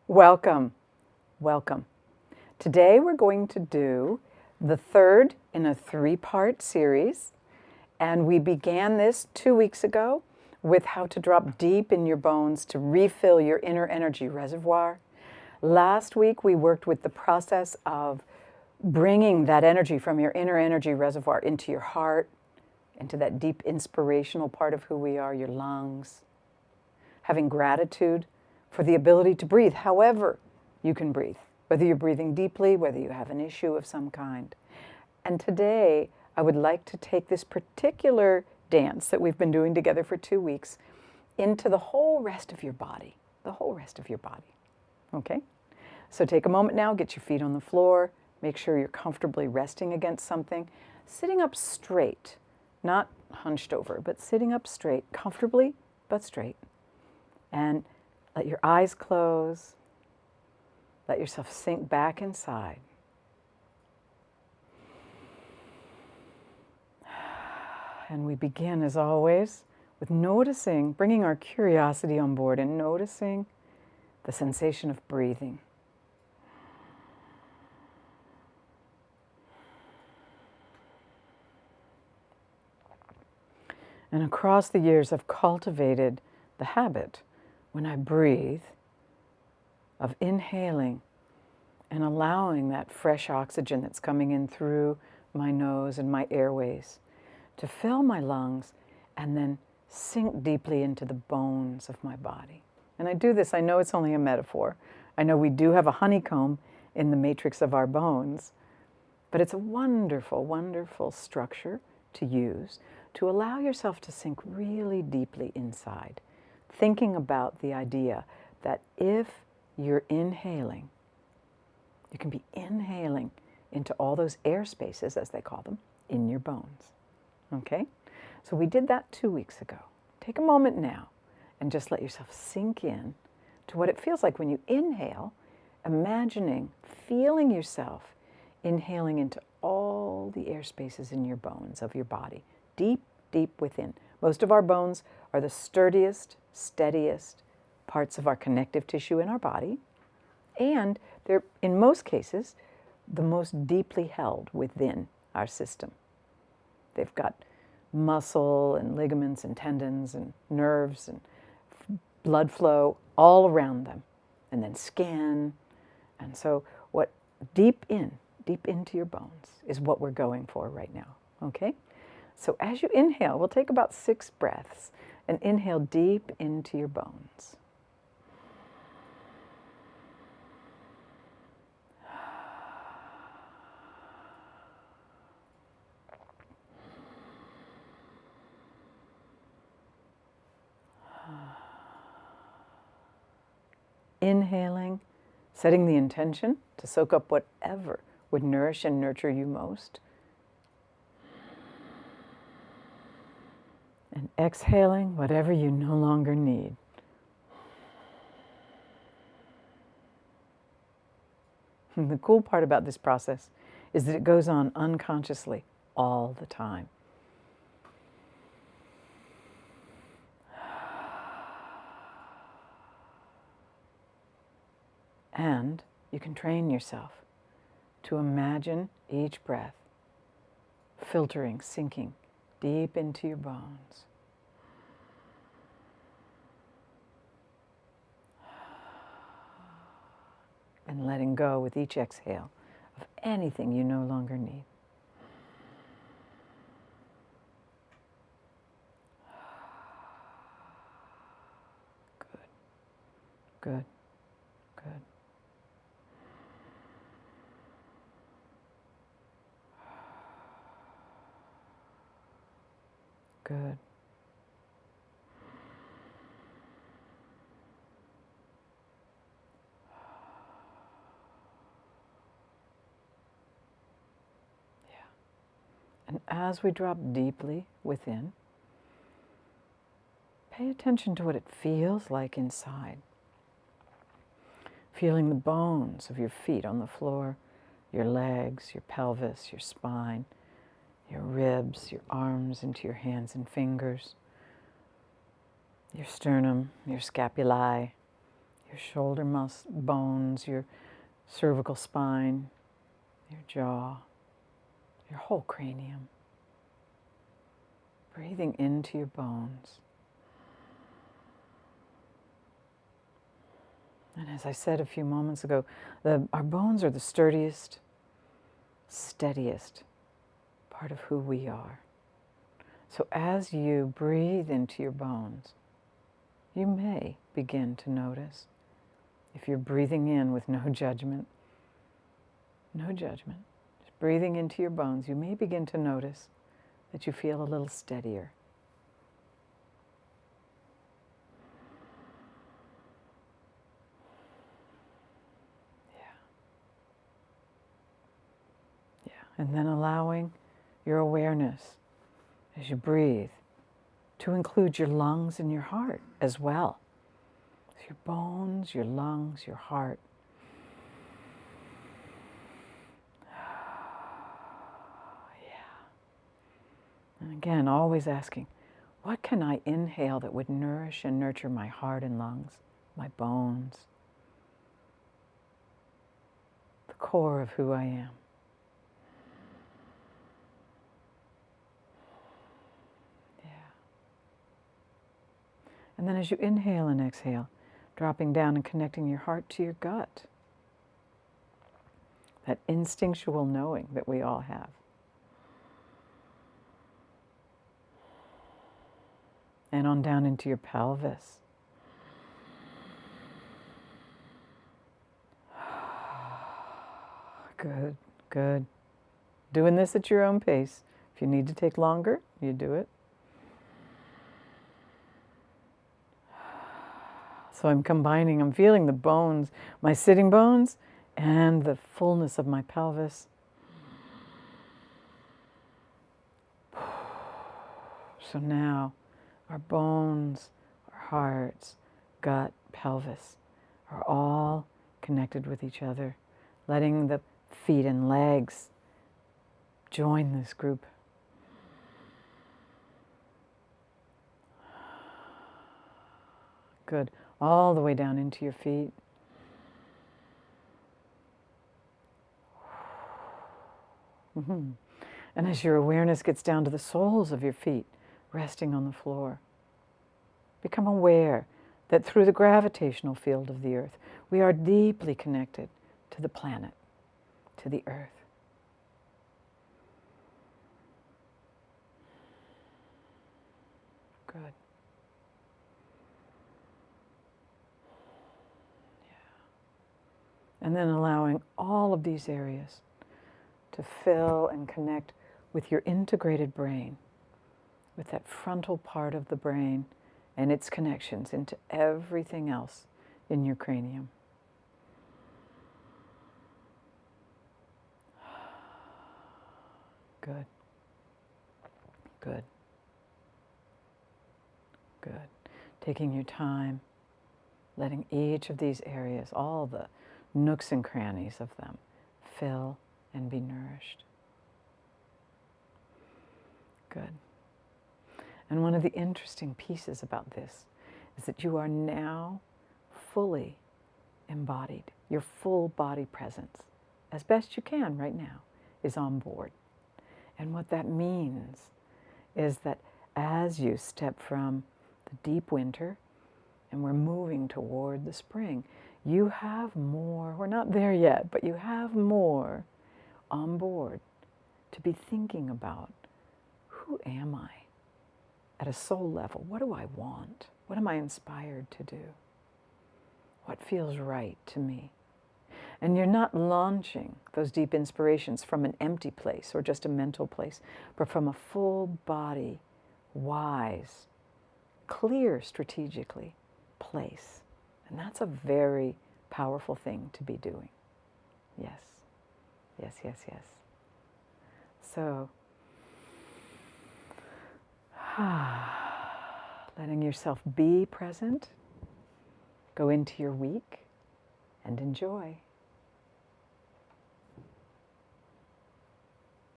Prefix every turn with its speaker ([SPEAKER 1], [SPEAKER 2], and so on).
[SPEAKER 1] Welcome, welcome. Today we're going to do the third in a three-part series, and we began this 2 weeks ago with how to drop deep in your bones to refill your inner energy reservoir. Last week we worked with the process of bringing that energy from your inner energy reservoir into your heart, into that deep inspirational part of who we are, your lungs. Having gratitude for the ability to breathe, however you can breathe, whether you're breathing deeply, whether you have an issue of some kind. And today, I would like to take this particular dance that we've been doing together for 2 weeks into the whole rest of your body, the whole rest of your body. Okay? So take a moment now, get your feet on the floor, make sure you're comfortably resting against something, sitting up straight, not hunched over, but sitting up straight, comfortably but straight. And let your eyes close. Let yourself sink back inside. And we begin, as always, with noticing, bringing our curiosity on board and noticing the sensation of breathing. And across the years, I've cultivated the habit, when I breathe, of inhaling and allowing that fresh oxygen that's coming in through my nose and my airways to fill my lungs and then sink deeply into the bones of my body. And I do this, I know it's only a metaphor. I know we do have a honeycomb in the matrix of our bones, but it's a wonderful, wonderful structure to use to allow yourself to sink really deeply inside. Thinking about the idea that if you're inhaling, you can be inhaling into all those air spaces, as they call them, in your bones. Okay? So we did that 2 weeks ago. Take a moment now and just let yourself sink in to what it feels like when you inhale, imagining, feeling yourself inhaling into all the air spaces in your bones of your body, deep, deep within. Most of our bones are the sturdiest, steadiest parts of our connective tissue in our body, and they're, in most cases, the most deeply held within our system. They've got muscle and ligaments and tendons and nerves and blood flow all around them, and then skin. And so what deep into your bones is what we're going for right now, okay? So as you inhale, we'll take about 6 breaths and inhale deep into your bones. Inhaling, setting the intention to soak up whatever would nourish and nurture you most. And exhaling whatever you no longer need. And the cool part about this process is that it goes on unconsciously all the time. And you can train yourself to imagine each breath filtering, sinking deep into your bones. And letting go with each exhale of anything you no longer need. Good, good, good. Good. Yeah. And as we drop deeply within, pay attention to what it feels like inside. Feeling the bones of your feet on the floor, your legs, your pelvis, your spine, your ribs, your arms into your hands and fingers, your sternum, your scapulae, your shoulder bones, your cervical spine, your jaw, your whole cranium. Breathing into your bones. And as I said a few moments ago, our bones are the sturdiest, steadiest part of who we are. So as you breathe into your bones, you may begin to notice, if you're breathing in with no judgment, just breathing into your bones, you may begin to notice that you feel a little steadier. And then allowing your awareness as you breathe to include your lungs and your heart as well. So your bones, your lungs, your heart. And again, always asking, what can I inhale that would nourish and nurture my heart and lungs, my bones, the core of who I am? And then as you inhale and exhale, dropping down and connecting your heart to your gut. That instinctual knowing that we all have. And on down into your pelvis. Good, good. Doing this at your own pace. If you need to take longer, you do it. So I'm feeling the bones, my sitting bones, and the fullness of my pelvis. So now our bones, our hearts, gut, pelvis are all connected with each other, letting the feet and legs join this group. Good. All the way down into your feet. Mm-hmm. And as your awareness gets down to the soles of your feet, resting on the floor, become aware that through the gravitational field of the earth, we are deeply connected to the planet, to the earth. Good. And then allowing all of these areas to fill and connect with your integrated brain, with that frontal part of the brain and its connections into everything else in your cranium. Good. Good. Good. Taking your time, letting each of these areas, all the nooks and crannies of them, fill and be nourished. Good. And one of the interesting pieces about this is that you are now fully embodied. Your full body presence, as best you can right now, is on board. And what that means is that as you step from the deep winter and we're moving toward the spring, you have more, we're not there yet, but you have more on board to be thinking about, who am I at a soul level? What do I want? What am I inspired to do? What feels right to me? And you're not launching those deep inspirations from an empty place or just a mental place, but from a full body, wise, clear strategically place. And that's a very powerful thing to be doing. Yes, yes, yes, yes. So, letting yourself be present, go into your week and enjoy.